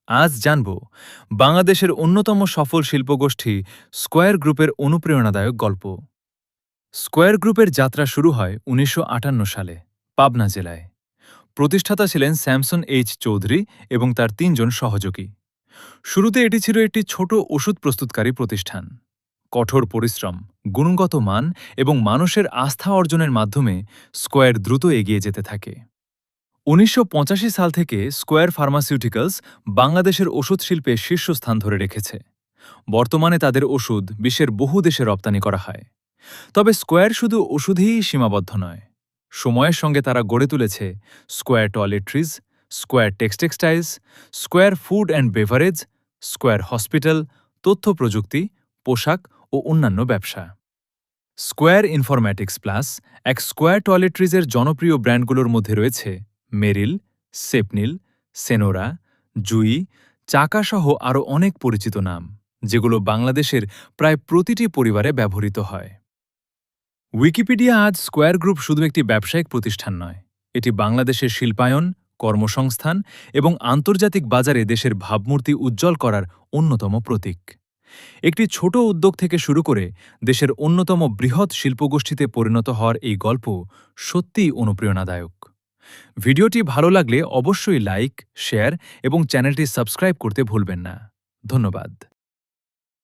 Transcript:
আজ জানব বাংলাদেশের অন্যতম সফল শিল্পগোষ্ঠী স্কয়ার গ্রুপের অনুপ্রেরণাদায়ক গল্প। স্কয়ার গ্রুপের যাত্রা শুরু হয় ১৯৫৮ সালে পাবনা জেলায়। প্রতিষ্ঠাতা ছিলেন স্যামসন এইচ চৌধুরী এবং তার তিনজন সহযোগী। শুরুতে এটি ছিল একটি ছোট ওষুধ প্রস্তুতকারী প্রতিষ্ঠান। কঠোর পরিশ্রম, গুণগত মান এবং মানুষের আস্থা অর্জনের মাধ্যমে স্কয়ার দ্রুত এগিয়ে যেতে থাকে। ১৯৮৫ সাল থেকে স্কয়ার ফার্মাসিউটিক্যালস বাংলাদেশের ওষুধ শিল্পে শীর্ষস্থান ধরে রেখেছে। বর্তমানে তাদের ওষুধ বিশ্বের বহু দেশে রপ্তানি করা হয়। তবে স্কয়ার শুধু ওষুধেই সীমাবদ্ধ নয়। সময়ের সঙ্গে তারা গড়ে তুলেছে square toiletries, square textiles, square food and beverage, square hospital, তথ্য প্রযুক্তি, পোশাক ও অন্যান্য ব্যবসা। স্কয়ার ইনফরম্যাটিক্স প্লাস এক স্কয়ার টয়লেট্রিজের জনপ্রিয় ব্র্যান্ডগুলোর মধ্যে রয়েছে মেরিল, সেপনিল, সেনোরা, জুই, চাকাসহ আরও অনেক পরিচিত নাম, যেগুলো বাংলাদেশের প্রায় প্রতিটি পরিবারে ব্যবহৃত হয়। উইকিপিডিয়া আজ স্কয়ার গ্রুপ শুধু একটি ব্যবসায়িক প্রতিষ্ঠান নয়, এটি বাংলাদেশের শিল্পায়ন, কর্মসংস্থান এবং আন্তর্জাতিক বাজারে দেশের ভাবমূর্তি উজ্জ্বল করার অন্যতম প্রতীক। একটি ছোট উদ্যোগ থেকে শুরু করে দেশের অন্যতম বৃহৎ শিল্পগোষ্ঠীতে পরিণত হওয়ার এই গল্প সত্যিই অনুপ্রেরণাদায়ক। ভিডিওটি ভালো লাগলে অবশ্যই লাইক, শেয়ার এবং চ্যানেলটি সাবস্ক্রাইব করতে ভুলবেন না। ধন্যবাদ।